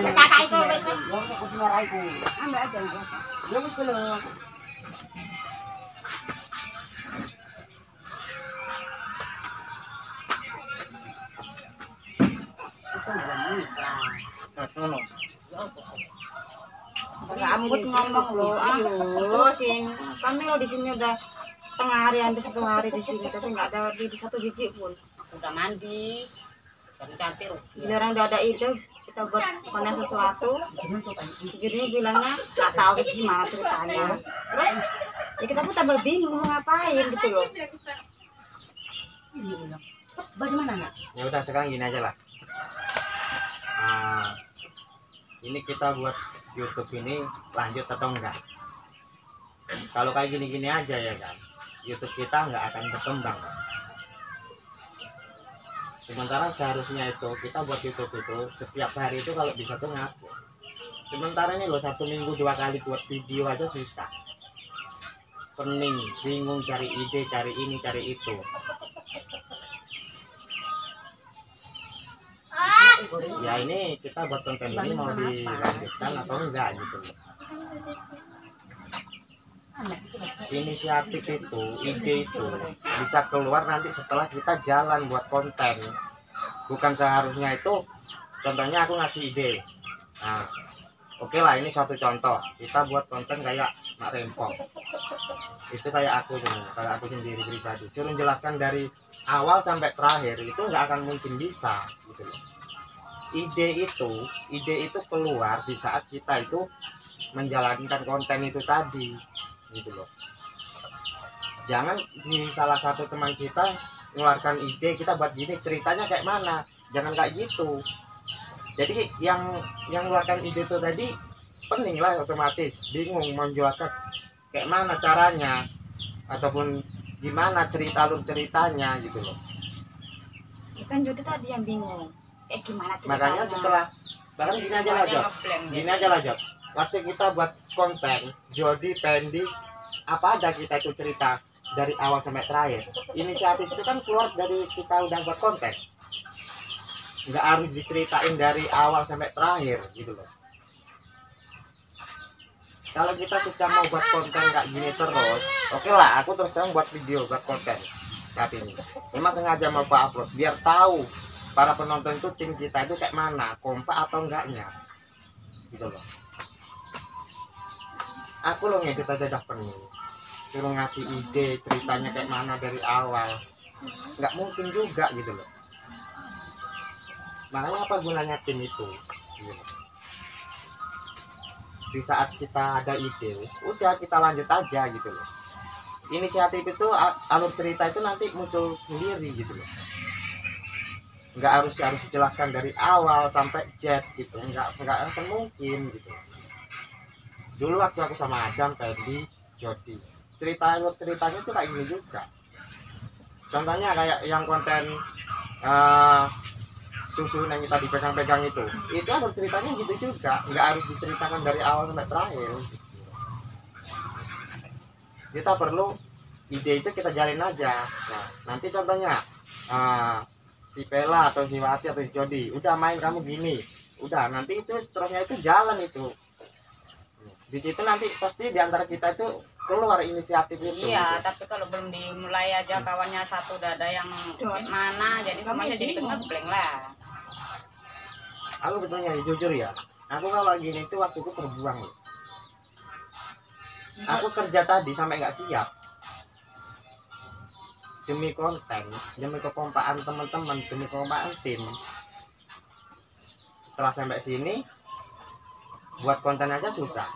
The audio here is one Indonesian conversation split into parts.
kakak itu wis. Yo aku dimarahiku. Ambil aja enggak apa. Ya wis belum. Rambut ngomong lo, aduh sing kami lo di sini udah tengah hari hampir 1 hari di sini tapi nggak ada di 1 biji pun. Udah mandi. Cantik. Giliran udah ada ide kita buat panen sesuatu, jadi bilangnya nggak tahu gimana ceritanya. Terus ya kita pun tambah bingung mau ngapain gitu loh. Bagaimana nak? Ya udah sekarang gini aja lah. Ini kita buat YouTube ini lanjut atau enggak? Kalau kayak gini-gini aja ya kan, YouTube kita nggak akan berkembang. Sementara seharusnya itu kita buat YouTube itu setiap hari itu kalau bisa tuh ngaku. Sementara ini loh 1 minggu 2 kali buat video aja susah. Pening, bingung cari ide, cari ini, cari itu. Ya ini kita buat konten ini mau dilanjutkan atau enggak gitu loh. Inisiatif itu, ide itu bisa keluar nanti setelah kita jalan buat konten. Bukan seharusnya itu, contohnya aku ngasih ide. Nah, oke lah ini satu contoh. Kita buat konten kayak Mak Rempong. Itu kayak aku sendiri pribadi. Suruh jelaskan dari awal sampai terakhir itu nggak akan mungkin bisa gitu loh. Ide itu keluar di saat kita itu menjalankan konten itu tadi gitu loh. Jangan di salah satu teman kita mengeluarkan ide, kita buat gini ceritanya kayak mana, jangan kayak gitu. Jadi yang mengeluarkan ide itu tadi pening lah, otomatis bingung menjelaskan kayak mana caranya ataupun gimana alur ceritanya gitu loh. Kan Jody tadi yang bingung gimana ceritanya. Makanya setelah bahkan gini aja lah Jod. Waktu kita buat konten Jody, Pendi, apa ada kita itu cerita dari awal sampai terakhir. Inisiatif itu kan keluar dari kita udah buat konten, nggak harus diceritain dari awal sampai terakhir gitu loh. Kalau kita suka mau buat konten kayak gini terus, oke lah aku terus terang buat video, buat konten saat ini. Memang sengaja mau upload biar tahu para penonton itu tim kita itu kayak mana, kompak atau enggaknya gitu loh. Aku loh ngedit aja udah penuh, suruh ngasih ide ceritanya kayak mana dari awal, nggak mungkin juga gitu loh. Makanya apa gunanya tim itu gitu loh. Di saat kita ada ide udah kita lanjut aja gitu loh. Inisiatif itu alur cerita itu nanti muncul sendiri gitu loh. Nggak harus dijelaskan dari awal sampai Z gitu, nggak akan mungkin gitu. Dulu waktu aku sama Adam, Pendi, Jody, ceritanya itu kayak gini juga. Contohnya kayak yang konten susu yang kita dipegang-pegang itu alur ceritanya gitu juga, nggak harus diceritakan dari awal sampai terakhir gitu. Kita perlu ide itu kita jalin aja. Nah, nanti contohnya si Pela atau si Wati atau si Jody udah main kamu gini, udah nanti itu seterusnya itu jalan itu. Di situ nanti pasti diantara kita itu keluar inisiatif itu. Iya, gitu. tapi kalau belum dimulai aja kawannya satu dada yang mana, jadi semuanya jadi ngebleng lah. Aku betulnya jujur ya, aku kalau gini itu waktuku terbuang loh. Aku kerja tadi sampai nggak siap demi konten, demi kekompakan teman-teman, demi kekompakan tim. Setelah sampai sini buat konten aja susah,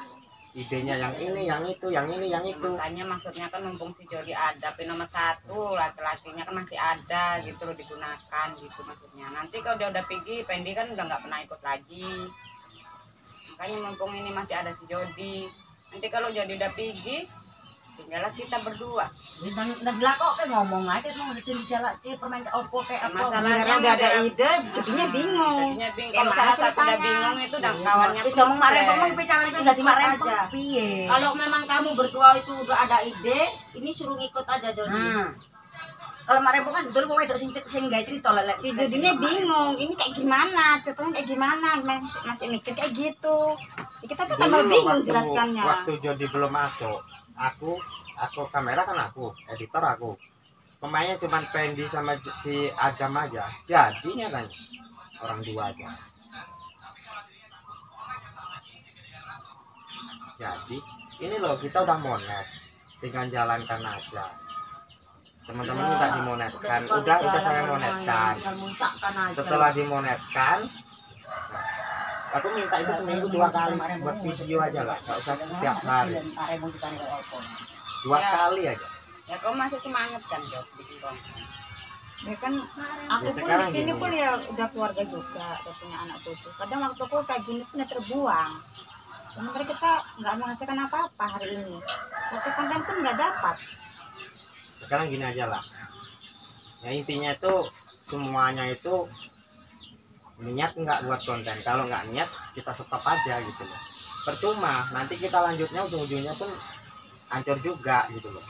idenya yang ini, yang itu, yang ini, yang itu. Makanya maksudnya kan mumpung si Jody ada nomor 1, laki-lakinya kan masih ada gitu loh, digunakan gitu maksudnya. Nanti kalau dia udah pergi, Pendi kan udah nggak pernah ikut lagi. Makanya mumpung ini masih ada si Jody. Nanti kalau Jody udah pergi, tinggallah kita berdua. Nah kok kayak ngomong aja mau jalan permain ke opo kayak apa. Masalahnya udah ada ide, jadinya bingung. Jadinya bingung. Kalau salah satu udah bingung itu udah kawannya. Terus ngomong Mak Rempong mau bicara itu jadi Mak Rempong piye. Kalau memang kamu berdua itu udah ada ide, ini suruh ngikut aja Jody. Kalau Mak Rempong kan betul mau wedok sing gawe cerita lah. Jadinya bingung, ini kayak gimana, ceritanya kayak gimana, masih mikir kayak gitu. Ya, kita tuh tambah Dulu bingung waktu- jelaskannya. Waktu Jody belum masuk, aku kamera kan aku, editor aku. Pemainnya cuma Pendi sama si Adam aja. Jadinya kan orang dua aja. Jadi ini loh, kita udah monet, tinggal jalankan aja. Teman-teman minta dimonetkan, udah saya monetkan. Tinggal muncakkan aja. Setelah dimonetkan, aku minta itu seminggu 2 kali buat video aja lah, nggak usah setiap hari, Mak Rempong kita nih apa. 2 Ya. kali aja. Ya kamu masih semangat kan Jod bikin konten. Ya kan aku Ya, pun sekarang di sini gini. pun ya udah keluarga juga, udah punya anak cucu. Kadang waktu aku kayak gini pun ya terbuang. Sementara kita nggak menghasilkan apa-apa hari ini. Satu konten pun nggak dapat. Sekarang gini aja lah, ya intinya itu semuanya itu niat nggak buat konten. Kalau nggak niat kita stop aja gitu loh, percuma nanti kita lanjutnya ujung-ujungnya pun hancur juga gitu loh.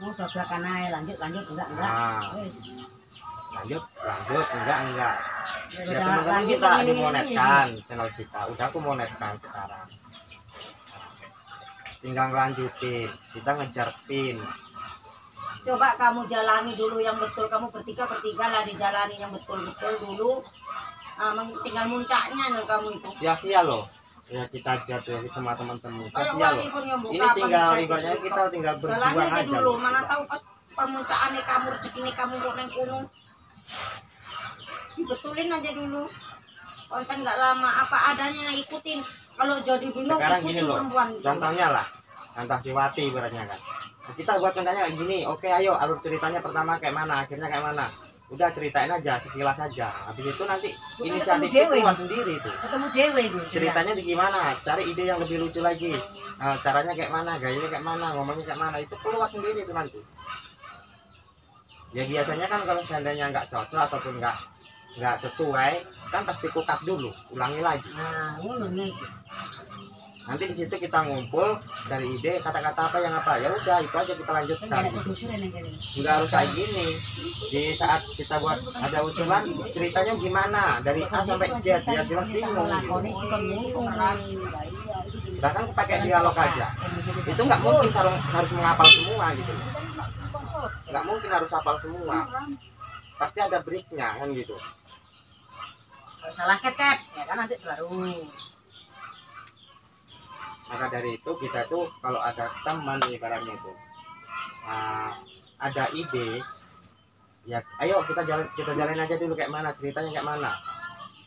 Mau tabrakan aja, lanjut enggak. Nah, Wes. lanjut enggak Ya, ya udah, teman-teman lanjut kita ini. dimonetkan channel kita, udah aku monetkan sekarang. Tinggal lanjutin, kita ngejar pin. Coba kamu jalani dulu yang betul, kamu bertiga lah dijalani yang betul-betul dulu. Tinggal muncaknya nih kamu itu. Sia-sia loh ya, kita jatuh sama teman-teman, Kayak sia-sia loh. wali pun yang buka Ini apa tinggal nih, ibaratnya kayak kita tinggal jalani berjuang aja aja dulu, loh. mana tahu pas pemuncaannya kamu rezeki kamu mau neng kuno. Dibetulin aja dulu. Konten nggak lama, apa adanya ikutin. Kalau jadi bingung Sekarang ikutin gini loh, perempuan. itu. contohnya lah contoh si Wati ibaratnya kan, kita buat kontennya kayak gini, oke ayo alur ceritanya pertama kayak mana, akhirnya kayak mana, udah ceritain aja sekilas aja, habis itu nanti inisiatif itu dewe. keluar sendiri tuh. Ketemu dewe itu. Ceritanya di gimana, cari ide yang lebih lucu lagi. Nah, caranya kayak mana, gayanya kayak mana, ngomongnya kayak mana, itu keluar sendiri itu nanti. Ya biasanya kan kalau seandainya nggak cocok ataupun nggak sesuai, kan pasti kukat dulu, ulangi lagi. Nah, ngomongnya itu. Nanti di situ kita ngumpul dari ide, kata-kata apa yang apa, ya udah itu aja kita Kan lanjutkan. ada produser yang gini. Nggak harus kayak gini. Di saat kita buat ada usulan, ceritanya gimana dari A sampai Z, biar jelas bingung. Gitu. Bahkan pakai dialog aja, itu nggak mungkin harus menghafal semua gitu. Nggak mungkin harus hafal semua, pasti ada breaknya kan gitu. Kalau salah ket, ya kan nanti baru. Maka dari itu kita tuh kalau ada teman ibaratnya itu ada ide, ya ayo kita jalan aja dulu kayak mana, ceritanya kayak mana.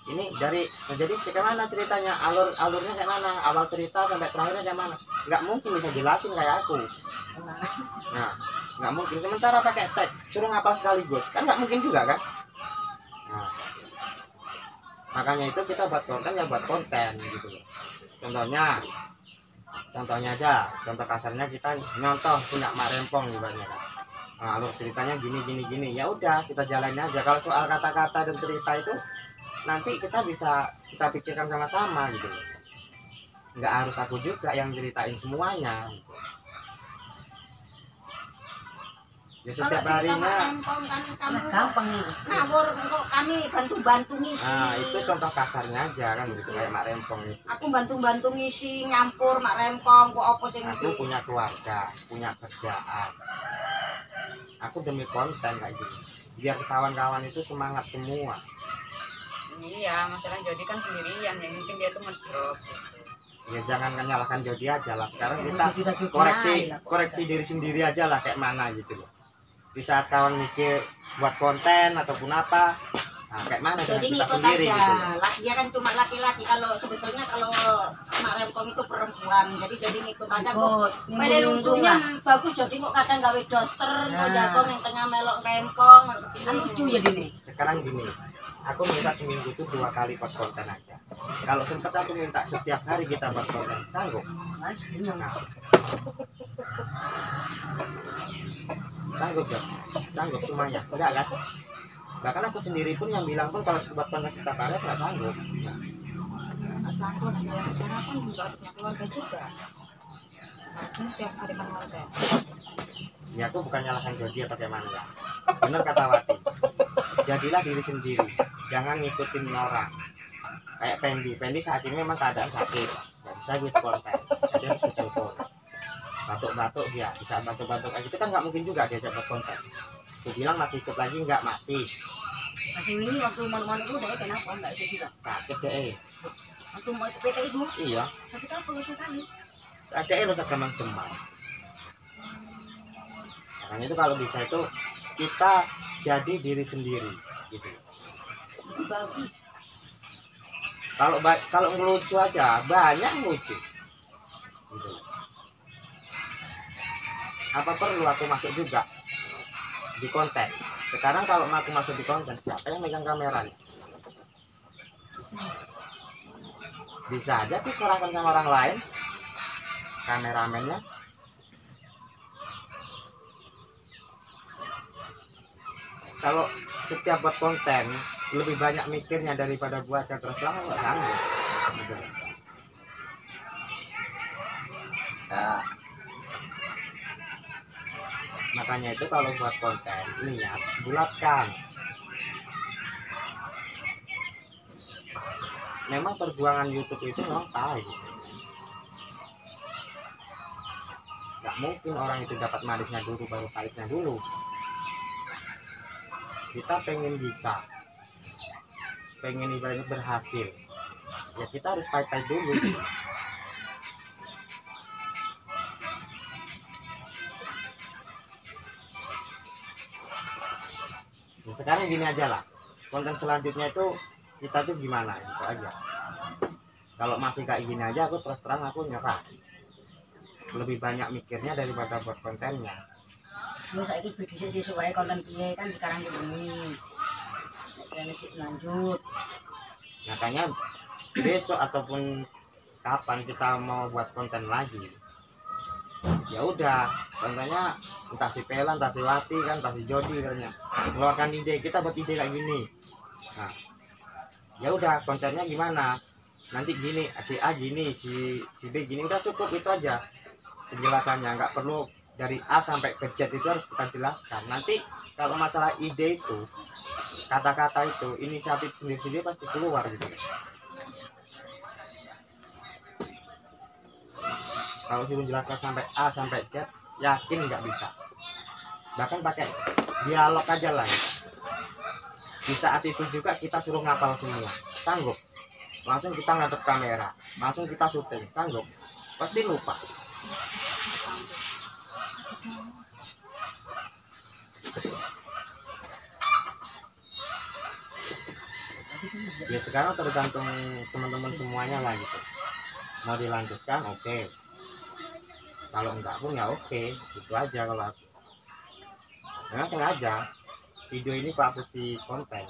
Ini jadi kayak mana ceritanya, alurnya kayak mana, awal cerita sampai terakhirnya kayak mana. Nggak mungkin bisa jelasin kayak aku. Nah, nggak mungkin. Sementara pakai tag, suruh ngapal sekaligus, kan nggak mungkin juga kan. Nah, makanya itu kita buat konten ya buat konten gitu loh. Contohnya aja, contoh kasarnya kita nyontoh punya Mak Rempong ibaratnya kan. Nah, alur ceritanya gini. Ya udah kita jalanin aja. Kalau soal kata-kata dan cerita itu nanti kita pikirkan sama-sama gitu loh. Nggak harus aku juga yang ceritain semuanya gitu. Ya setiap harinya. kan kamu gampang nih. ngawur kok kami bantu ngisi. Nah, itu contoh kasarnya aja kan begitu, kayak Mak Rempong itu. Aku bantu ngisi, nyampur Mak Rempong kok apa sing Aku punya keluarga, punya kerjaan. Aku demi konten kayak gitu. Biar kawan-kawan itu semangat semua. Iya, masalah Jody kan sendirian, yang mungkin dia tuh ngedrop. Ya jangan menyalahkan Jody aja lah. Sekarang Ya, kita sudah cukup koreksi diri sendiri aja lah kayak mana gitu loh. Di saat kawan mikir buat konten ataupun apa, nah kayak mana dengan jadi kita ngikut sendiri aja. gitu loh. Dia kan cuma laki-laki, kalau sebetulnya kalau Mak Rempong itu perempuan. Jadi ngikut aja kok. Pada lucunya bagus, jadi kok kadang gawe doster, kok jago yang tengah melok Rempong. Kan lucu ya gini. Sekarang gini, aku minta seminggu itu 2 kali buat konten aja. Kalau sempet aku minta setiap hari kita buat konten, sanggup? Nah. Sanggup gak? Sanggup semuanya? Enggak kan? Bahkan aku sendiri pun yang bilang pun kalau buat konten setiap hari nggak sanggup. Sanggup ya, karena kan juga punya keluarga juga. Ini tiap hari kan konten. Ya aku bukan nyalahkan Jody atau gimana ya. Bener kata Wati. Jadilah diri sendiri. Jangan ngikutin orang. Kayak Fendi saat ini memang keadaan sakit. Gak bisa gitu konten. Jadi harus ditelepon. Batuk-batuk dia, bisa batuk-batuk kayak gitu kan nggak mungkin juga dia dapat konten. Aku bilang masih ikut lagi nggak masih. Masih ini waktu malu-malu itu udah kenapa enggak sih juga? Sakit deh. Waktu mau ke PT itu. Iya. Sakit apa sekali? Sakit rasa demam. Makanya itu kalau bisa itu kita jadi diri sendiri gitu. Bagus. Kalau ngelucu aja banyak lucu. Gitu. Apa perlu aku masuk juga di konten? Sekarang kalau aku masuk di konten, siapa yang megang kameranya? Bisa aja tuh serahkan sama orang lain, kameramennya. Kalau setiap buat konten lebih banyak mikirnya daripada buat yang terus terang nggak sanggup. Gitu. Nah, makanya itu kalau buat konten niat bulatkan. Memang perjuangan YouTube itu memang pahit. Gak mungkin orang itu dapat manisnya dulu baru pahitnya dulu. Kita pengen bisa, pengen ibaratnya berhasil, ya kita harus pahit-pahit dulu. Nah, sekarang gini aja lah, konten selanjutnya itu kita tuh gimana itu aja. Kalau masih kayak gini aja aku terus terang aku nyerah. Lebih banyak mikirnya daripada buat kontennya. Terus saya ikut sih supaya konten dia kan sekarang begini. Lanjut. Makanya besok ataupun kapan kita mau buat konten lagi, ya udah kontennya entah si Pela, entah si Wati kan, entah si Jody katanya keluarkan ide, kita buat ide kayak gini. Nah, ya udah kontennya gimana? Nanti gini, si A gini, si B gini, udah cukup itu aja penjelasannya, nggak perlu dari A sampai ke Z itu harus kita jelaskan. Nanti kalau masalah ide itu, kata-kata itu, inisiatif sendiri-sendiri pasti keluar gitu. Kalau suruh jelaskan sampai A sampai Z, yakin nggak bisa. Bahkan pakai dialog aja lah. Di saat itu juga kita suruh ngapal semua, sanggup. Langsung kita ngadep kamera, langsung kita syuting, sanggup. Pasti lupa. Ya sekarang tergantung teman-teman semuanya lah gitu. Mau dilanjutkan oke. Kalau enggak pun ya oke. Itu aja kalau aku. Memang sengaja video ini aku upload di konten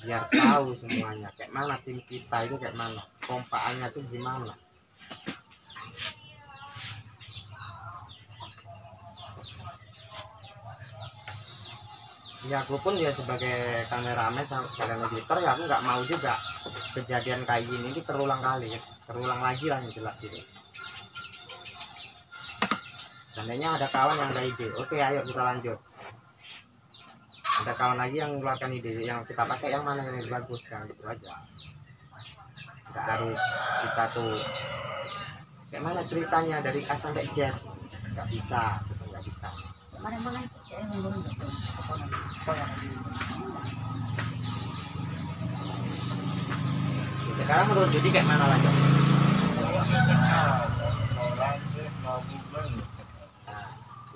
biar tahu semuanya kayak mana tim kita itu, kayak mana kompakannya tuh gimana. Ya aku pun ya sebagai kameramen sama sekalian editor ya aku nggak mau juga kejadian kayak gini ini terulang lagi lah jelas gitu. Seandainya ada kawan yang ada ide, oke ayo kita lanjut. Ada kawan lagi yang mengeluarkan ide, yang kita pakai yang mana yang lebih bagus kan, gitu aja. Nggak harus kita tuh kayak mana ceritanya dari A sampai Z, nggak bisa, gitu, nggak bisa. Mana-mana kayak ngomong gitu. Sekarang menurut Jody kayak mana lanjut?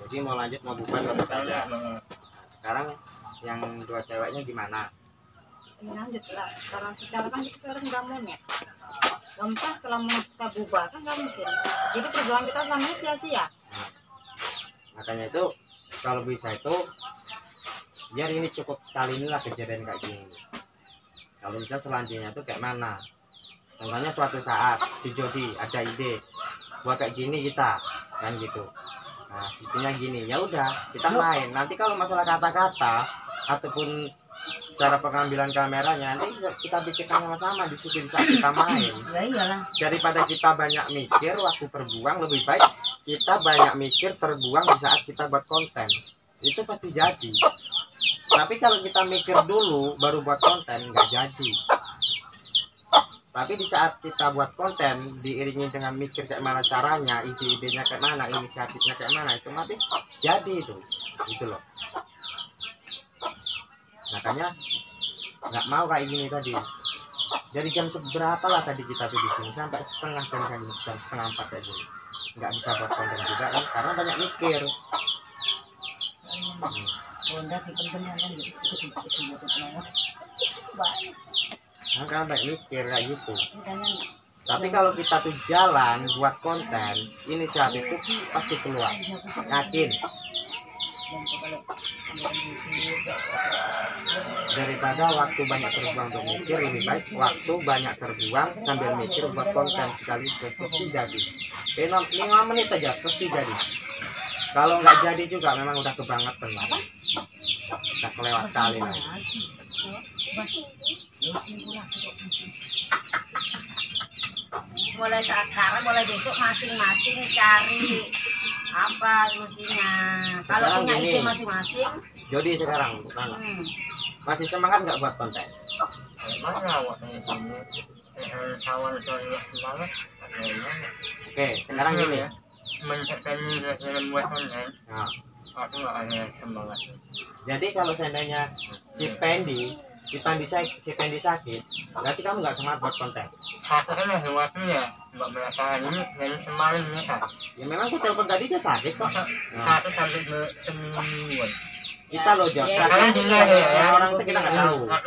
Jadi mau lanjut mau bubar atau tidak? Sekarang yang dua ceweknya gimana? Ini lanjut lah, karena secara kan kita sekarang nggak mau nih. Gampang setelah mau kita bubar kan nggak mungkin. Jadi perjuangan kita namanya sia-sia. Nah, makanya itu kalau bisa itu biar ini cukup kali inilah kejadian kayak gini. Kalau bisa selanjutnya itu kayak mana? Contohnya suatu saat si Jody ada ide buat kayak gini kita kan gitu. Nah, situnya gini, ya udah kita main. Nanti kalau masalah kata-kata ataupun cara pengambilan kameranya nanti kita pikirkan sama-sama di situ di saat kita main. Ya iyalah. Daripada kita banyak mikir waktu terbuang, lebih baik kita banyak mikir terbuang di saat kita buat konten. Itu pasti jadi. Tapi kalau kita mikir dulu baru buat konten, nggak jadi. Tapi di saat kita buat konten diiringi dengan mikir kayak mana caranya, ide-idenya kayak mana, inisiatifnya kayak mana, itu mati jadi itu loh. Makanya nggak mau kayak gini tadi. Dari jam seberapa lah tadi kita tuh di sini sampai setengah jam setengah 4 kayak gini. Nggak bisa buat konten juga kan karena banyak mikir. Karena banyak mikir kayak gitu. Tapi kalau kita tuh jalan buat konten, inisiatif itu pasti keluar. Yakin. Daripada waktu banyak terbuang untuk mikir, lebih baik waktu banyak terbuang sambil mikir buat konten sekali pasti jadi. 5 menit aja pasti jadi. Kalau nggak jadi juga memang udah kebangetan lah. Udah kelewat kali lah. Mulai sekarang, mulai besok masing-masing cari apa solusinya. Kalau Sekarang punya gini. ide masing-masing, Jadi sekarang Nana, masih semangat nggak buat konten? Oke, sekarang gini. Nah, jadi kalau seandainya si Pendi sakit, berarti kamu nggak semangat buat konten. Ya memang aku telepon tadi dia sakit kok. Nah, kita loh jawab. Ya, Orang itu kita nggak tahu. Nah,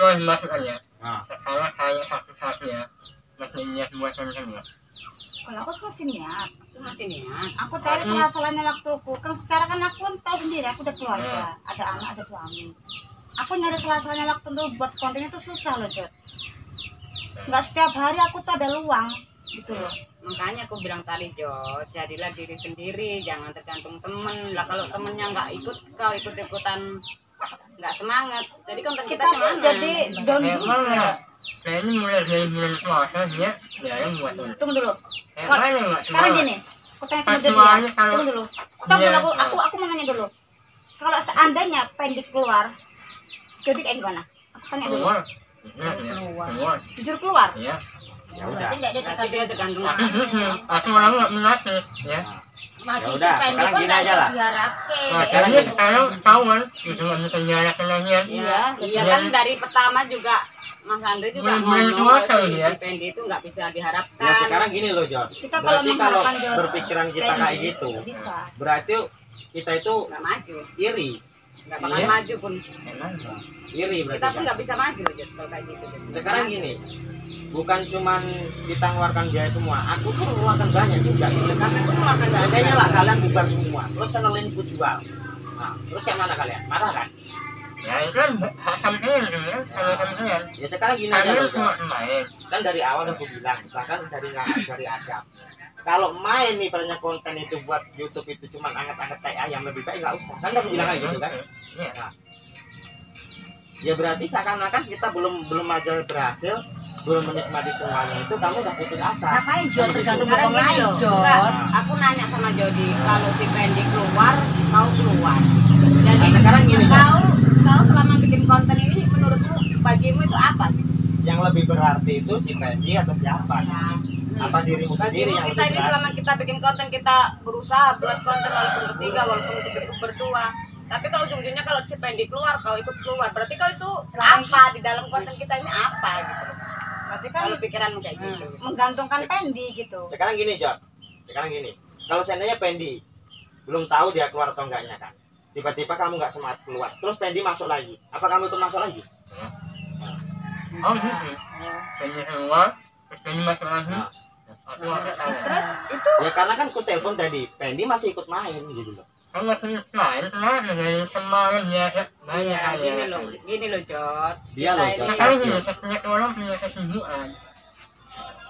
Kalau aku sih masih niat. masih niat. Aku cari salah-salahnya waktuku. Kan secara kan aku kan tahu sendiri, aku udah keluarga, ada anak, ada suami. Aku nyari salah-salahnya waktu tuh buat konten itu susah loh, Jod. Nggak setiap hari aku tuh ada luang gitu loh. Makanya aku bilang tadi, Jo, jadilah diri sendiri, jangan tergantung temen lah. Kalau temennya nggak ikut, kau ikut-ikutan nggak semangat, jadi konten kita Kita semangat. jadi down juga. Kayaknya mulai dari bulan puasa dia jarang buat konten. Tunggu dulu. Mana nggak Sekarang semangat? gini, aku tanya sama Jody Kecuali ya. kalau Tunggu dulu. Stop dia- dulu, aku mau nanya dulu. Kalau seandainya Pendek keluar, Jody kayak gimana? Aku tanya dulu. keluar, ya, keluar, Jujur keluar. ya. ya udah. berarti nggak dia Berarti dia tergantung Tapi aku orang nggak mengerti, ya. masih Ya si udah, pendek sekarang kan gini nggak aja bisa lah. diharapkan. Nah, Sekarang jadi gini. sekarang tahu kan, itu nggak bisa jarak kelahiran. Iya. Iya kan dari pertama juga Mas Andre juga Bulan ngomong puasa kalau si ya. Pendi itu nggak bisa diharapkan. Ya sekarang gini loh Jod. Kita kalau Berarti kalau mengharapkan Jod, berpikiran kita kayak gitu, bisa. berarti kita itu nggak maju, iri, nggak bakal Iya. maju pun. Emang iri berarti. Kita pun kan. nggak bisa maju loh, Jod, kalau kayak gitu. Jod. Sekarang gini, bukan cuman kita ngeluarkan biaya semua, aku tuh mengeluarkan banyak juga. Gitu. Karena aku mengeluarkan seandainya lah kalian bubar semua, terus channel ini ku jual. Nah, terus kayak mana kalian? Marah kan? ya itu kan hak sampean ya, kalau sampean. Ya sekarang gini aja Kalian loh, cuma Jod. main. Kan dari awal aku bilang, bahkan dari Adam. Kalau main nih banyak konten itu buat YouTube itu cuma angkat-angkat kayak ayam, lebih baik nggak usah. Kan aku bilang kayak gitu kan? Iya. Ya berarti seakan-akan kita belum aja berhasil, belum menikmati semuanya itu kamu udah putus asa. Ngapain Jod tergantung Sekarang orang gini lain loh, Jod. enggak, aku nanya sama Jody, kalau si Pendi keluar, kau keluar. Jadi Nah, sekarang gini, kau selama bikin konten ini menurutmu bagimu itu apa? Yang lebih berarti itu si Pendi atau siapa? Apa dirimu sendiri Bagimu yang kita lebih ini berarti? selama kita bikin konten, kita berusaha buat konten walaupun bertiga, walaupun kita berdua. Tapi kalau ujung-ujungnya kalau si Pendi keluar, kau ikut keluar, berarti kau itu apa di dalam konten kita ini apa gitu? Berarti kan Kalau pikiranmu kayak gitu. menggantungkan Pendi gitu. Sekarang gini Jod, sekarang gini. Kalau seandainya Pendi belum tahu dia keluar atau enggaknya kan, tiba-tiba kamu nggak semangat keluar, terus Pendi masuk lagi, apa kamu ikut masuk lagi? Oh gitu. Pengen keluar, pengen masuk lagi. Nah, Aku nggak tahu. Terus itu ya karena kan aku telepon tadi, Pendi masih ikut main gitu loh. Kan masih main, kenapa dari kemarin ya banyak Iya, kali ya. gini loh, Jod. Dia loh, Jod. Makanya gini, setiap orang punya kesibukan.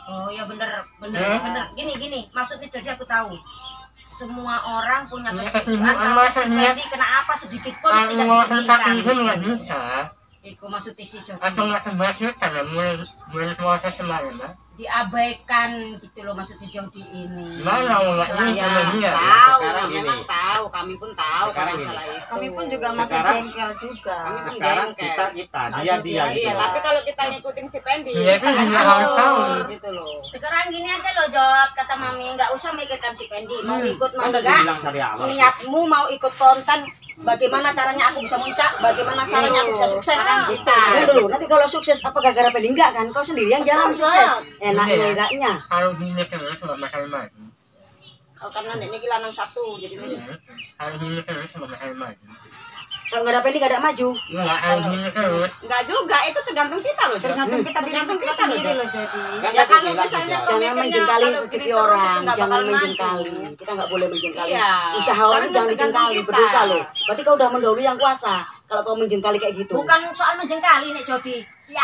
Oh ya bener Eh? bener. Gini maksudnya jadi aku tahu. Semua orang punya Punya kesibukan. kesibukan, Kalau masa si dia- Pendi kena apa sedikit pun Kalau tidak mau satu diinginkan. jam nggak bisa. Iku maksud si Jody. Atau nggak sebasnya karena mulai puasa semalam ya. Diabaikan gitu loh maksud si Jody ini. Gimana mau nggak ini Ya, sama dia? tahu, Sekarang memang gini. tahu, kami pun tahu Sekarang masalah itu. Kami pun juga masih Sekarang- jengkel juga. Kami pun Sekarang jengkel. kita dia Iya, gitu. tapi kalau kita ngikutin si Pendi, Iya, kita itu nggak juga harus tahu. gitu loh. Sekarang gini aja loh Jod, kata Mami nggak usah mikirkan si Pendi. Mau ikut mau Kan tadi enggak? bilang dari awal. Niatmu mau ikut konten, bagaimana caranya aku bisa muncak, bagaimana caranya aku bisa sukses. Gitu. Dulu, nanti kalau sukses apa gara-gara Pendi enggak kan? Kau sendiri yang jalan Betul, sukses. Jod. Enaknya Iya. enggaknya. Kalau gini terus nggak bakal maju. Oh, karena ini lanang satu, jadi ini. Kalau gini terus nggak bakal maju. Kalau enggak ada Pendi enggak ada maju. Nggak kalau gini terus. Enggak juga, itu tergantung kita loh. Jod. Tergantung kita diri Tergantung kita kita loh, sendiri Jod. loh jadi. Kan Ya aku kalau bilang misalnya juga. kau Jangan mikirnya menjengkali kalau rezeki gini terus orang, itu nggak jangan bakal maju. menjengkali. Kita enggak boleh menjengkali. Iya. Usaha orang Karena jangan tergantung dijengkali, kita. berdosa loh. Berarti kau udah mendahului yang kuasa. Kalau kau menjengkali kayak gitu. Bukan soal menjengkali nih Jody.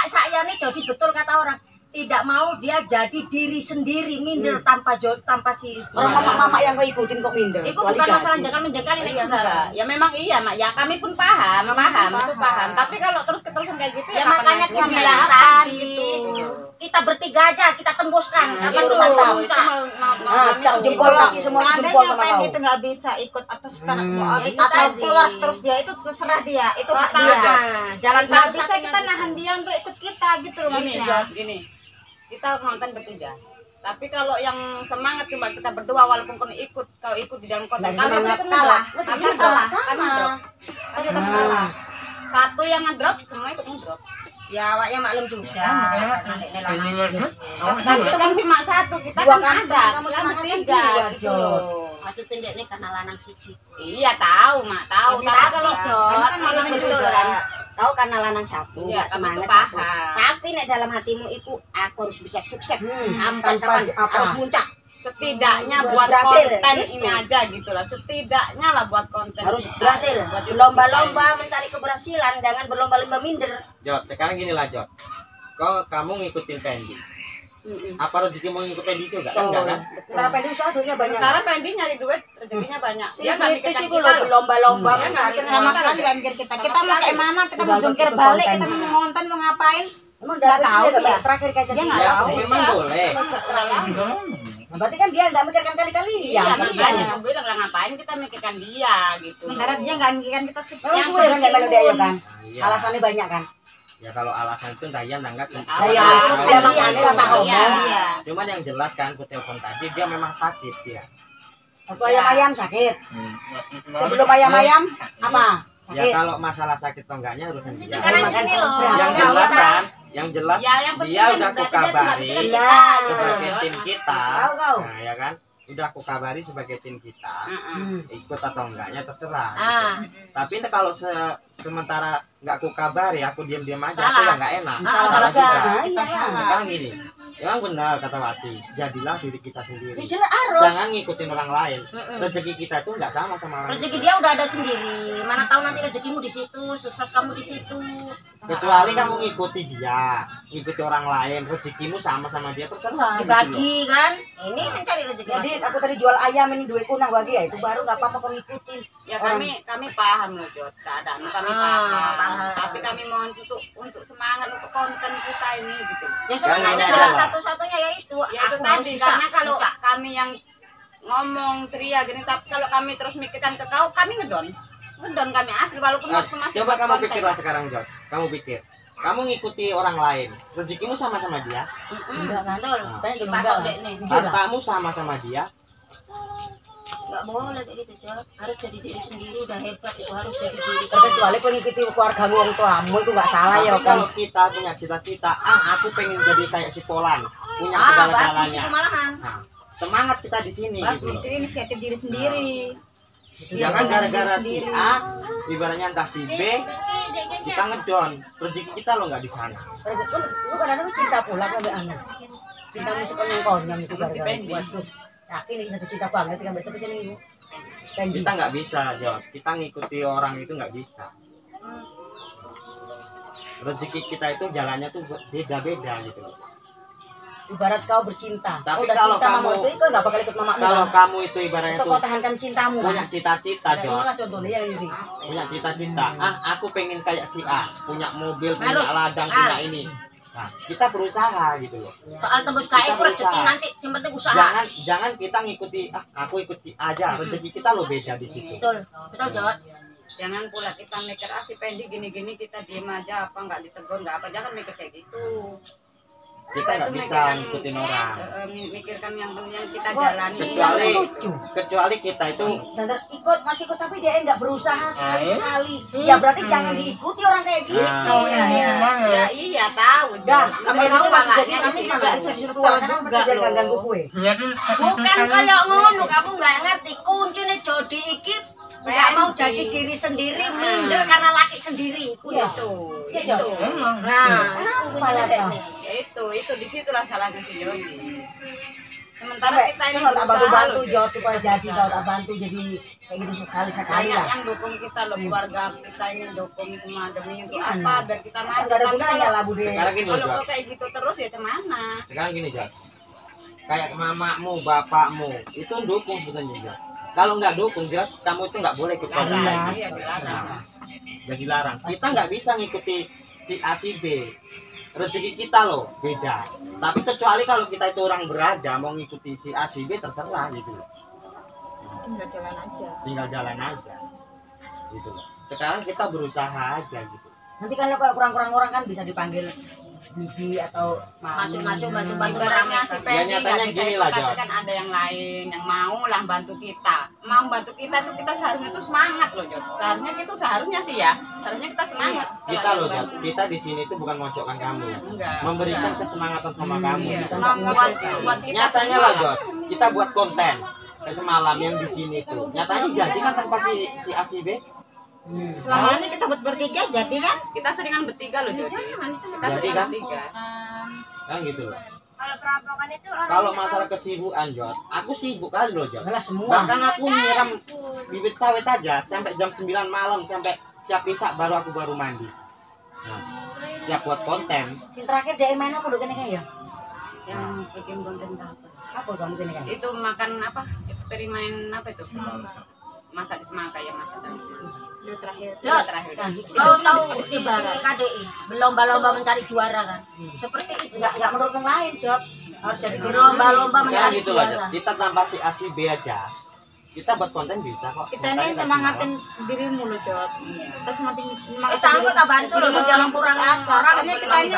Saya nih Jody betul kata orang. Tidak mau dia jadi diri sendiri, minder tanpa si Orang mama-mama yang kau ikutin kok minder. itu Kecuali bukan masalah gaji. jangan menjengkali nih Iya, enggak. enggak. Ya memang iya, Mak. Ya kami pun paham, itu paham. Tapi kalau terus-terusan kayak gitu Ya kapan makanya nanti saya sampai bilang kapan tadi gitu. kita bertiga aja kita tembuskan. Kapan Itu, kita bisa itu muncak? Nah, cap jempol kaki semua jempol Seandainya sama Pendi kau. itu nggak bisa ikut atau sekarang itu atau tadi. keluar terus dia itu terserah dia, itu hak dia. Nah, jalan Nggak bisa satu-satunya kita gitu. nahan dia untuk ikut kita gitu loh Gini, maksudnya. gini. Kita nonton bertiga. Tapi kalau yang semangat cuma kita berdua walaupun kau ikut di dalam konten Nggak kami semangat, itu kalah. ngedrop. Kami Kita ngedrop. kalah. Kami ngedrop. Kami tetap kalah. Satu yang ngedrop, semua ikut ngedrop. Ya awaknya maklum juga. Karena ini Ini langsung. maju. Tapi itu kan cuma satu, kita Dua kan kan, ada. kamu Kita semangat bertiga kan dua, gitu Jod. loh. Maksud tindek ini karena lanang siji. Iya tahu, Mak, tahu. Tapi kalau Jod, Kan ini malam betul juga. kan. Tahu karena lanang satu, Iya, nggak kami semangat itu satu. paham. Tapi nek dalam hatimu itu aku harus bisa sukses. tanpa Kapan apa. harus muncak. Setidaknya Harus buat berhasil, konten gitu. ini aja gitu lah. Setidaknya lah buat konten. Harus kita. berhasil. Buat YouTube Berlomba-lomba mencari keberhasilan, jangan berlomba-lomba minder. Jod, sekarang gini lah Jod. Kamu ngikutin Pendi. Apa rezeki mau ngikut Pendi juga? Kan enggak kan? Karena Pendi usaha duitnya kita. banyak. Sekarang Pendi nyari duit, rezekinya banyak. Dia nggak Itu mikirkan sih kita kalau loh. berlomba-lomba Dia nggak mencari mikir Sama sama sekali sekali. nggak mikir kita. Kita mau kayak mana, kita mau Udah jungkir ikut balik, konten. kita mau ngonten, mau ngapain. Emang Nggak udah tahu tahu dia. terakhir kayak Dia jadi. nggak Ya, tahu. memang boleh. Nah, berarti kan dia enggak mikirkan kali-kali. Iya, Ya, makanya aku bilang lah ngapain kita mikirkan dia gitu. Sementara dia nggak mikirkan kita sukses. Memang suwe kan kayak dia ya kan. Iya. Alasannya banyak kan. Ya kalau alasan itu entah iya entah enggak. Tahu Ya, lah. terus Tahu dia lah. makanya lah, Pak Iya. Omong. Iya. Cuman yang jelas kan aku telepon tadi dia memang sakit dia. Waktu ayam-ayam sakit. Hmm. Sebelum ayam-ayam apa? Ya Sakit. kalau masalah sakit atau enggaknya urusan dia. Sekarang gini loh. Yang nggak jelas usah. kan, yang jelas Ya, yang penting dia kan udah aku berarti dia tuh nggak kabari mikirin Iya. kita, sebagai gitu. tim kita. Tahu kau. Nah, ya kan? Udah aku kabari sebagai tim kita. Ikut atau enggaknya terserah. Ah. Gitu. Tapi ini kalau sementara nggak aku kabari, aku diam-diam aja, Salah. aku ya nggak enak. Salah Salah juga. juga. Nah, iya. Sekarang gini, memang benar kata Wati, jadilah diri kita sendiri. Ya, jelas harus. Jangan ngikutin orang lain. Rezeki kita tuh nggak sama sama orang Rezeki lain. dia udah ada sendiri. Mana tahu nanti rezekimu di situ, sukses kamu di situ. Kecuali kamu ngikuti dia, ngikuti orang lain, rezekimu sama sama dia terserah. gitu loh. Dibagi kan? Ini mencari rezeki. Jadi aku tadi jual ayam ini duit kunang bagi ya itu baru nggak apa-apa kau ngikutin. Ya kami paham loh Jod, keadaanmu kami paham. Tapi kami mohon untuk semangat untuk konten kita ini gitu. Ya sebenarnya Kan ini adalah adalah- satu-satunya yaitu Ya itu aku harus tadi bisa karena kalau muncak. kami yang ngomong ceria gini, tapi kalau kami terus mikirkan ke kau, kami ngedon kami asli walaupun Nah, waktu masih coba buat kamu konten. pikirlah sekarang Jod. Kamu pikir, kamu ngikuti orang lain, rezekimu sama sama dia, Enggak betul. Saya belum Pak enggak. Dek nih. hartamu sama sama dia. Nggak boleh kayak gitu, Jod. Harus jadi diri sendiri, udah hebat itu harus jadi diri. Kecuali kau ngikuti keluarga wong tuamu itu nggak salah ya Tapi kan. kalau kita punya cita-cita, aku pengen jadi kayak si Polan, punya Bagus segala-galanya. itu malahan. Nah, semangat kita di sini gitu loh. Itu inisiatif diri sendiri. Jangan Iya, gara-gara diri si sendiri. A, ibaratnya entah si B, kita ngedon. Rezeki kita lo nggak di sana. Lu kadang-kadang cinta pula sampai anak. Cinta musik konyang-konyang itu Si Pendi. waduh. Yakin ini satu cinta banget kan besok sini. Pendi. Kita nggak bisa, Jod. Kita ngikuti orang itu nggak bisa. Rezeki kita itu jalannya tuh beda-beda gitu loh. ibarat kau bercinta. Tapi Udah kalau cinta sama kamu- itu kau nggak bakal ikut mamamu. Kalau kan? kamu itu ibaratnya Untuk tuh kau tahankan cintamu. punya kan? cita-cita, Kayak Jod. mana contohnya ya ini? Punya cita-cita. Aku pengen kayak si A, punya mobil, punya Harus. ladang, punya ini. Nah, kita berusaha gitu loh. Soal tembus KI Kita ku rezeki berusaha. nanti yang penting usaha. Jangan kita ngikuti aku ikut si A aja. Rezeki kita lo beda di situ. Betul. Betul, Jod. Jangan pula kita mikir si Pendi gini-gini kita diem aja apa nggak ditegur nggak apa, jangan mikir kayak gitu. Kita nggak itu bisa mikirkan, ngikutin orang. Mikirkan yang kita Kok jalani. Kecuali lucu. kecuali kita itu Dan masih ikut tapi dia nggak berusaha sekali-sekali. Hmm. Ya berarti jangan diikuti orang kayak gitu. Ya iya tahu. Dah, Jod. kamu Tahu itu makanya jadi di kami situ. juga keluar kan juga dia nggak loh. ganggu kue. Bukan kayak ngono, kamu nggak ngerti kuncinya Jody iki nggak mau jadi diri sendiri, minder karena laki sendiri. Iya. Itu. Iya, Itu. Nah, Kenapa lah dah? Ya itu disitulah salahnya si Jody. Sementara Sampai kita ini kalau tak bantu berusaha bantu loh. jauh supaya jadi kalau tak bantu jadi kayak gitu sekali Banyak lah. yang dukung kita loh, keluarga kita ini dukung semua demi untuk Gimana? apa biar kita maju. Nggak ada Tapi gunanya kalau- lah Bude. sekarang gini loh, Kalau Jod. kok kayak gitu terus ya cemana? Sekarang gini, Jod. Kayak mamamu, bapakmu itu dukung sebenarnya, Jod. Kalau nggak dukung, jelas kamu itu nggak boleh ikut program kayak gitu. Iya dilarang. Udah dilarang. Kita nggak bisa ngikuti si A si B. Rezeki kita loh beda. Tapi kecuali kalau kita itu orang berada mau ngikuti si A si B terserah gitu loh. Tinggal jalan aja. Tinggal jalan aja. Gitu loh. Sekarang kita berusaha aja gitu. Nanti kalau kurang-kurang orang kan bisa dipanggil bibi atau mami. masuk-masuk bantu-bantu Ibaratnya orang. si Ya, Pendi nyatanya nggak bisa gini ikut, lah, tapi Jod. kan ada yang lain yang mau lah bantu kita. Mau bantu kita tuh kita seharusnya tuh semangat loh, Jod. Seharusnya sih ya. Seharusnya kita semangat. Kita Kalau loh, ada yang Jod. Kita di sini tuh bukan mojokkan kamu. Enggak. Memberikan enggak. kesemangatan sama kamu. Iya, gitu. cuma buat kita Nyatanya semua lah, Jod. Kita buat konten kayak semalam yang di sini tuh. Nyatanya jadi kan tanpa si A si B. Selama ini kita buat bertiga jadi kan? Kita seringan bertiga loh, Jod. Kita Jadi seringan kan? bertiga. Kan gitu loh. Kalau perampokan itu Kalau masalah kesibukan, Jod, aku sibuk kali loh, Jod. Adalah semua. Bahkan aku nyiram bibit sawit aja sampai jam 9 malam sampai siap isak baru aku baru mandi. Nah, siap buat konten. Yang terakhir dia main apa dulu kan ya? Yang bikin konten apa? Apa kamu ini kan? Itu makan apa? Eksperimen apa itu? Masak di semangka ya, masak di semangka. Itu terakhir. Itu terakhir. kau tahu Habis di lebaran. KDI berlomba-lomba mencari juara kan. Seperti itu. Nggak menurut yang lain, Jod. Harus jadi Berlomba-lomba Sekarang mencari gitu loh, Jod. juara. Kita tanpa si A si B aja. Kita buat konten bisa kok. Kita ini Makanya nggak semangatin dirimu loh, Jod. Kita semangatin Kita aku tak bantu loh, dirimu, jangan kurang putus asa. orang Soalnya kita ini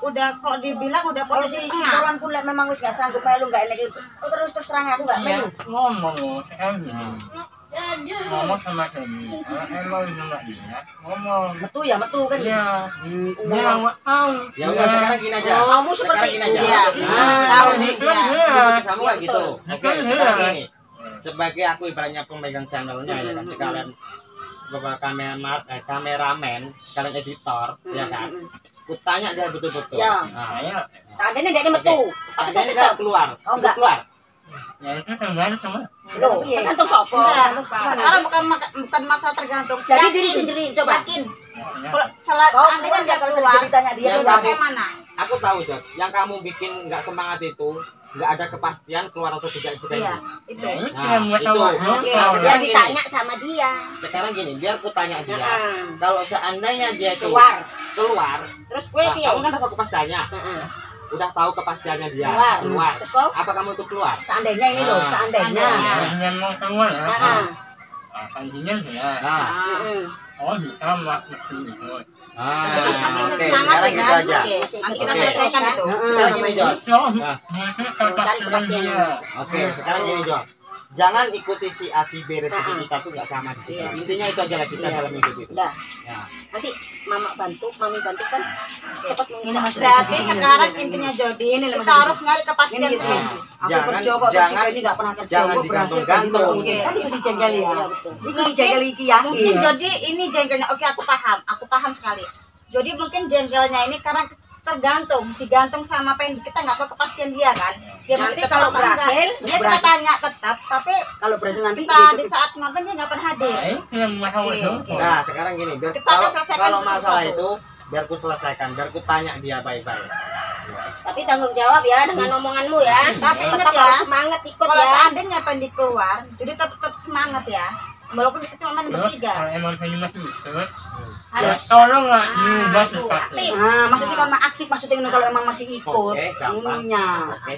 udah kalau dibilang udah Kalau posisi si tengah. Koran pun memang wis nggak sanggup melu nggak enak itu. Oh, terus terang aku nggak melu. ngomong sekarang gini ngomong sama Kenny kalau emang sama dia ngomong Metu ya metu kan. ya Enggak. dia nggak tahu Ya udah sekarang gini aja. Kamu Sekarang seperti gini itu. aja. Iya. Nah, Tahu ini nih, iya. kamu nggak gitu. Betul. Oke, Betul, sekarang iya. gini. Sebagai aku ibaratnya pemegang channelnya ya kan, sekalian beberapa kameramen, sekalian editor, ya kan. Ku tanya dia betul-betul. Ya. Nah, saya Tandanya dia metu. tanya dia nggak keluar. Oh, Udah enggak. keluar. ya itu tergantung Loh, iya. Tergantung sopo. Enggak, sekarang bukan masalah tergantung. Jadi Yakin. diri sendiri coba. Yakin. ya. Kalau Kau seandainya kan dia nggak kalau keluar, ditanya dia Ya, tuh Bang. bagaimana? Aku tahu, Jod. Yang kamu bikin nggak semangat itu, nggak ada kepastian keluar atau tidak Iya, insidensi. itu. ya itu Nah, yang buat itu. awak Oke, tahu. Biar sekarang gini. ditanya sama dia. Sekarang gini, biar ku tanya dia. Heeh. Kalau seandainya dia itu Keluar. keluar, Terus gue nah, piye? kamu kan tahu kepastiannya. Heeh. Udah tahu kepastiannya dia Keluar. Terus kau Apa kamu itu keluar? seandainya ini loh, Nah. seandainya. Yang mau keluar ya Heeh. artinya ya Nah, Heeh. oh bisa mesti itu Masih oke, semangat sekarang ya gitu kan? aja. Oke, nanti kita Oke. selesaikan itu. Sekarang gini, Jod. itu Nah, itu kepastian dia Oke, sekarang gini, Jod. Jangan ikuti si A si B, rezeki kita tuh nggak sama di situ. Iya. Intinya itu aja lah kita Iya. dalam hidup itu. Udah. Ya. Nanti mama bantu, mami bantu kan cepat Ini berarti sekarang intinya Jody ini kita harus nyari kepastian Ini gitu. sendiri. Aku Jangan- kerja kok terus jangan- ini nggak pernah kerja. jangan Gue berhasil digantung-gantung. kayak gitu. Kan itu dijengkel ya. Ini Mungkin- dijengkel iki yang Mungkin Jody ini jengkelnya. Oke, aku paham sekali. Jody mungkin jengkelnya ini karena digantung sama apa yang kita nggak tahu kepastian dia kan. Dia Nanti masih kalau tetap apa enggak. berhasil, dia kita berhasil. tanya tetap, tapi kalau berhasil nanti kita dia di saat nonton dia nggak pernah hadir. nah itu yang mau Oke, itu oke. Nah, sekarang gini, biar Kita akan kalau selesaikan kalau dulu masalah satu. itu biar ku selesaikan, biar ku tanya dia baik-baik. Tapi tanggung jawab ya dengan omonganmu ya. Tapi ingat Tetap ya, harus semangat ikut kalau ya. seandainya Pendi keluar, jadi tetap semangat ya. Walaupun kita cuma main Terus bertiga. kalau emang pengen masuk terus Harus tolong lah diubah itu sesuatu. aktif. Nah, maksudnya kan aktif maksudnya kalau emang masih ikut. Oke, gampang. Ngunya. Oke.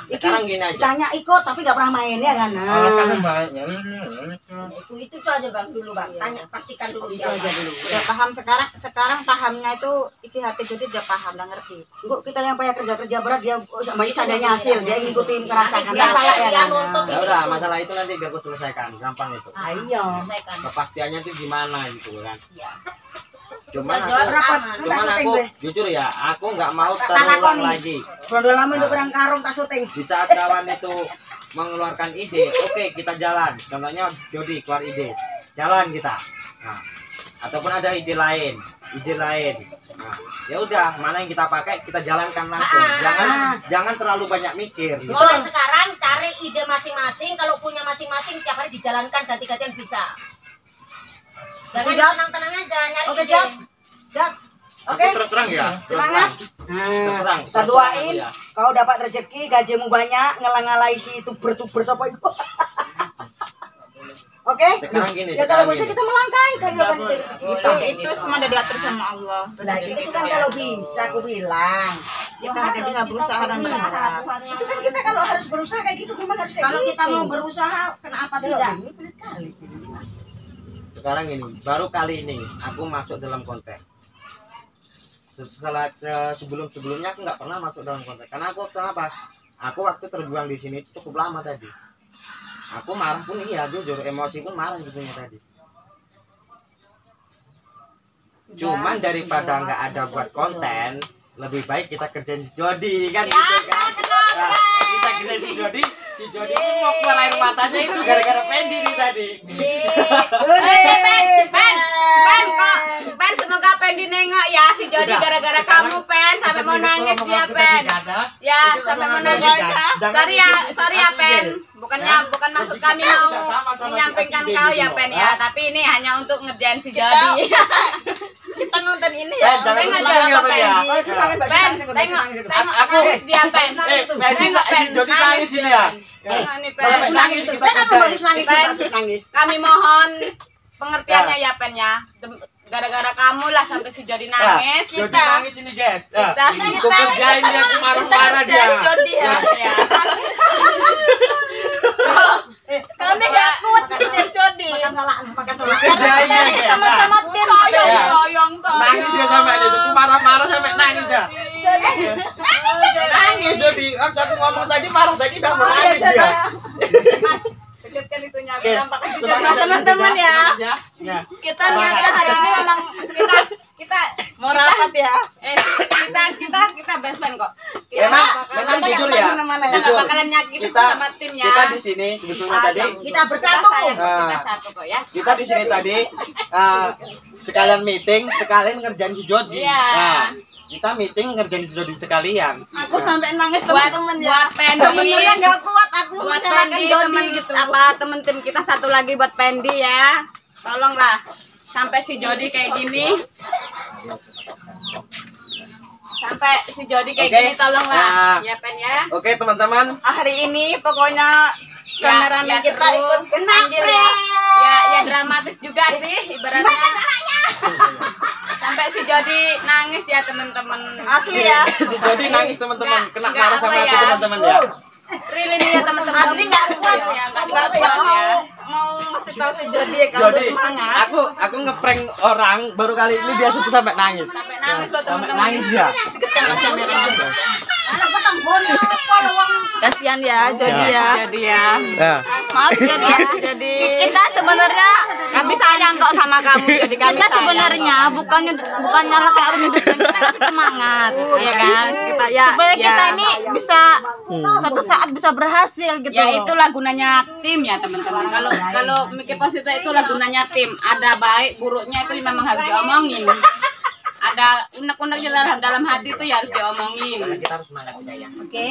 Iki Sekarang gini aja. ditanya ikut tapi gak pernah main ya kan. Kalau kamu Nah. baiknya Itu aja Bang dulu Bang. Tanya pastikan dulu Itu siapa. aja dulu. Udah paham sekarang pahamnya itu isi hati jadi udah paham, udah ngerti. Kok kita yang payah kerja berapa dia sama seadanya hasil dia ngikutin merasakan Dia salah ya dia kan. nonton Ya udah, masalah itu nanti biar aku selesaikan, gampang itu. Ayo. Selesaikan. Kepastiannya itu gimana gitu kan. Iya. Cuman Jawab aku, Berapa? aman. cuman Tak aku syuting, jujur ya, aku nggak mau Tak terulang lakoni. lagi. Udah lama itu perang karung tak syuting. Di saat kawan itu mengeluarkan ide, oke kita jalan. Contohnya Jody keluar ide, jalan kita. Nah, ataupun ada ide lain. Nah, ya udah, mana yang kita pakai kita jalankan langsung. Jangan terlalu banyak mikir. Gitu. Mulai sekarang cari ide masing-masing. Kalau punya masing-masing tiap hari dijalankan ganti-gantian bisa. Jangan tenang-tenang aja nyari Oke, ide. Jat. Aku Oke. terus terang ya. Terus Semangat. terang. Kita doain kau dapat rezeki, gajimu banyak, ngelang-ngalai si tuber-tuber siapa itu. Oke? Sekarang gini, Ya kalau sekarang bisa gini. kita melangkahi kan ya kan. Itu semua udah diatur sama Allah. Nah, itu kan kalau bisa aku bilang. Kita hanya bisa berusaha dan berharap. Itu kan kita kalau harus berusaha kayak gitu memang harus kayak Kalau gitu. kita mau berusaha, kenapa tidak? Sekarang ini, baru kali ini aku masuk dalam konten. Sebelumnya aku nggak pernah masuk dalam konten. Karena aku kenapa? Aku waktu terbuang di sini cukup lama tadi. Aku marah pun iya, jujur emosi pun marah sebetulnya tadi. Cuman daripada nggak ada buat konten, lebih baik kita kerjain si Jody kan gitu kan. Nah, kita kerjain si Jody itu mau keluar air matanya itu gara-gara Pendi nih tadi. Pen, semoga Pendi nengok ya si Jody Udah. gara-gara kamu Pen sampai mau nangis dia Pen. Ya, sampai mau nangis. Sorry ya Pen. Bukan maksud kami mau menyampaikan kau ya Pen ya, tapi ini hanya untuk ngerjain si Jody. Kita nonton ini ya. Jangan Pengen ulangi aja apa ya? Pen, tengok Aku nangis dia Pen. Pendi nggak si Jody nangis ini ya. Tengok nih Kalau Pen. nangis itu kita Kenapa kerjain. bagus nangis? Pen. Bagus nangis. Kami mohon pengertiannya ya Pen ya. Gara-gara kamu lah sampai si Jody nangis. Jody nangis ini guys. Ya. Kita Aku kerjain dia, aku marah-marah dia. Jody ya. ya. Kami gak kuat kerja Jody. Makan salah, makan salah. Kerjain dia. Kita sama-sama tim. Toyong. Nangis dia sampai itu, aku marah-marah sampai nangis ya. Nangis Jody. Aku ngomong tadi marah tadi udah mau nangis dia. Mas, kecilkan itunya Oke, bilang pakai si Jody. semangat teman-teman ya. Ya. Kita niatnya hari ini memang Kita mau rapat ya. kita best friend kok. Kita Memang jujur ya. nggak Jujur. bakalan nyakitin Kita sama tim ya. kita di sini sebetulnya tadi Kita bersatu. Kita satu kok ya. kita di sini tadi sekalian meeting, sekalian ngerjain si Jody. Iya. Nah, kita meeting ngerjain si Jody sekalian. Aku sampai nangis Buat teman-teman ya. buat Pendi. Sebenarnya nggak kuat aku Buat menyalahkan Pendi Jody temen gitu. temen tim kita satu lagi buat Pendi ya. Tolonglah sampai si Jody kayak gini. Sampai si Jody kayak Oke. gini tolonglah. Nah. Ya Pen ya. Oke, teman-teman. Hari ini pokoknya kameramen kita seru. ikut andil ya. Ya dramatis juga sih ibaratnya. Sampai si Jody nangis ya teman-teman. Asli ya. Si Jody nangis teman-teman, Nggak- kena nggak marah sama apa aku ya. teman-teman ya. Really nih ya teman-teman. Asli nggak kuat. Ya, Nggak kuat mau ngasih tahu si Jody kalau Jody, semangat. aku ngeprank orang baru kali ini dia sudah sampai nangis. Sampai nangis loh Sampai teman-teman. nangis ya. Kasihan ya Jody ya. Jody ya. Ya. Maaf Jody ya. Jadi kita sebenarnya Kami sayang kok sama kamu. Jadi kami kita sayang sebenarnya bukannya kayak harus hidupin, kita kasih semangat, ya kan? Kita ya Supaya ya. kita ini bisa suatu saat bisa berhasil gitu. Ya itulah gunanya tim ya teman-teman. Kalau mikir positif itulah gunanya tim. Ada baik buruknya itu memang harus diomongin. Ada unek-unek dalam hati itu ya harus diomongin. Kita harus semangat ya. Oke.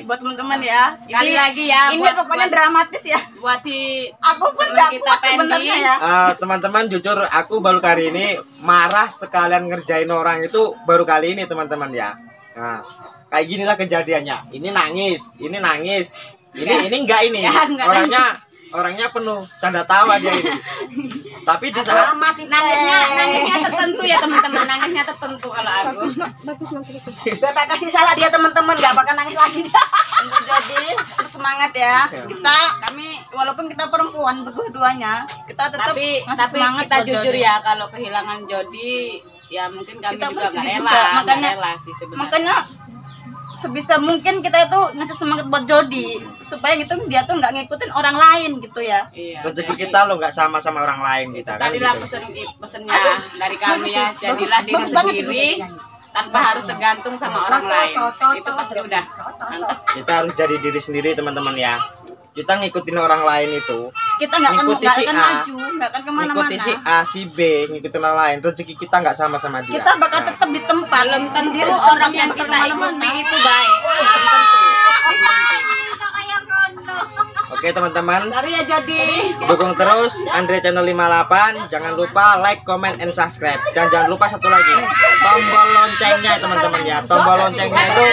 Buat teman-teman ya. Sekali lagi ya Ini buat- pokoknya buat- dramatis ya. Buat si Aku pun teman gak kita kuat Pendi. sebenarnya ya. Teman-teman jujur aku baru kali ini marah sekalian ngerjain orang itu baru kali ini teman-teman ya. Nah, kayak ginilah kejadiannya. Ini nangis, ini nangis. Ini enggak ini. Ya, enggak Orangnya penuh canda tawa dia ini. Tapi di saat nangisnya tertentu ya teman-teman, nangisnya tertentu kalau aku. Udah tak kasih salah dia teman-teman, nggak bakal nangis lagi dia. Jadi semangat ya. Kami walaupun kita perempuan berdua-duanya, kita tetap Tapi ngasih semangat kita buat jujur Jody. ya, kalau kehilangan Jody ya mungkin kami Kita juga bersedih nggak juga, rela, nggak makanya- rela sih sebenarnya. Makanya sebisa mungkin kita itu ngasih semangat buat Jody supaya gitu dia tuh nggak ngikutin orang lain gitu ya. Iya, rezeki jadi- kita lo nggak sama orang lain kita kan Tadilah gitu. pesennya dari kami ya, jadilah diri sendiri tanpa harus tergantung sama orang lain. Itu pasti udah mantap. Kita harus jadi diri sendiri teman-teman ya. Kita ngikutin orang lain itu, Kita nggak akan Ngikuti si A. maju, nggak akan kemana-mana. ngikuti si A, si B, ngikutin orang lain. Rezeki kita nggak sama dia. Kita bakal Nah, tetap di tempat. Belum tentu Di orang tempat yang bakal kita kemana-mana. ikuti itu baik. Belum tentu. Oke teman-teman, Cari ya jadi. dukung terus Andre Channel 58. Jangan lupa like, comment, and subscribe. Dan jangan lupa satu lagi, tombol loncengnya teman-teman ya. Tombol loncengnya itu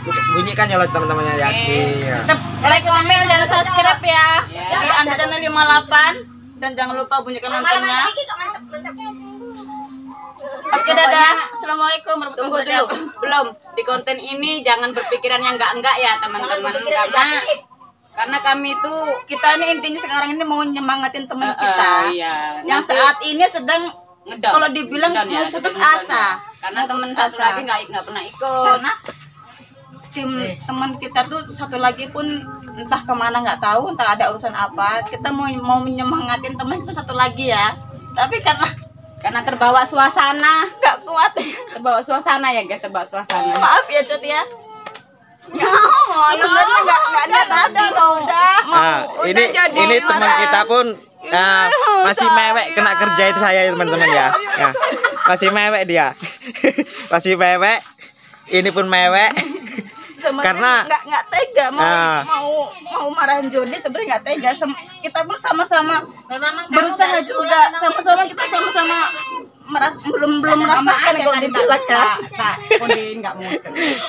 dibunyikan ya teman-teman ya. Iya. Tetap like, comment, dan subscribe ya. Di Andre Channel 58 dan jangan lupa bunyikan loncengnya. Oke, dadah. Assalamualaikum Tunggu warahmatullahi dulu, wabarakatuh. belum. Di konten ini jangan berpikiran yang enggak ya teman-teman, karena kami itu Kita ini intinya sekarang ini mau nyemangatin teman kita iya, yang nanti saat ini sedang ngedon. kalau dibilang Ngedon ya, mau putus ngedon ya. asa. Karena Mau teman putus satu asa. lagi nggak pernah ikut. Karena tim teman kita tuh satu lagi pun entah kemana nggak tahu, entah ada urusan apa. Kita mau menyemangatin teman kita satu lagi ya. Tapi Karena terbawa suasana, nggak kuat. terbawa suasana ya guys, terbawa suasana. Maaf ya Cut ya. Sebenarnya nggak niat hati mau Nah, ini teman kita pun masih mewek kena kerjain saya ya teman-teman ya. Ya, masih mewek dia. Masih mewek. Ini pun mewek. Karena- nggak tega Ah. mau marahin Jody, sebenarnya nggak tega. Kita pun sama-sama berusaha juga, sama-sama kita sama-sama belum merasakan yang dibilang ya.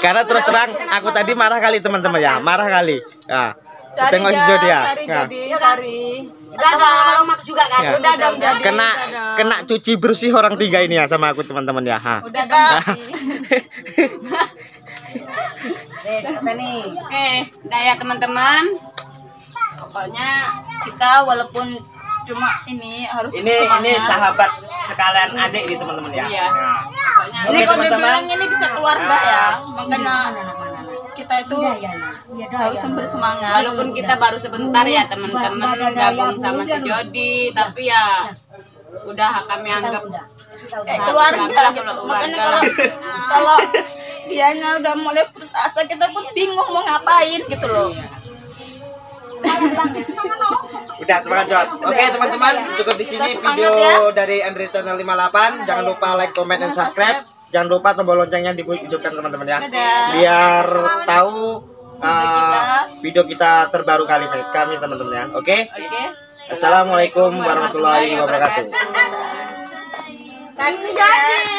Karena terus terang aku tadi marah kali teman-teman ya, marah kali. Nah, Cari tengok si Jody ya. cari Nah, Jody, cari. Lama-lama juga kan. ya. Udah dong, jadi. Kena cuci bersih orang tiga ini ya sama aku teman-teman ya. Ha. Udah dong. Oke, udah ya teman-teman. Pokoknya Kita walaupun cuma ini harus Ini semangat. sahabat sekalian adik di teman-teman ya. iya, Nah, pokoknya Ini Oke, kalau teman-teman. dibilang ini bisa keluarga ya, makanya kita itu Iya, harus bersemangat. walaupun kita baru sebentar ya teman-teman gabung sama si Jody, tapi ya udah kami anggap Keluarga gitu. Keluarga Makanya lah. kalau dianya udah mulai putus asa, kita pun bingung mau ngapain gitu loh. udah semangat Jod. Oke teman-teman, cukup di sini Kita semangat video dari Andre Channel 58. Jangan lupa like, comment, dan subscribe. Jangan lupa tombol loncengnya dihidupkan teman-teman ya. Dadah. Biar tahu video kita terbaru kami teman-teman ya. Oke. Oke. Assalamualaikum warahmatullahi wabarakatuh. Kaki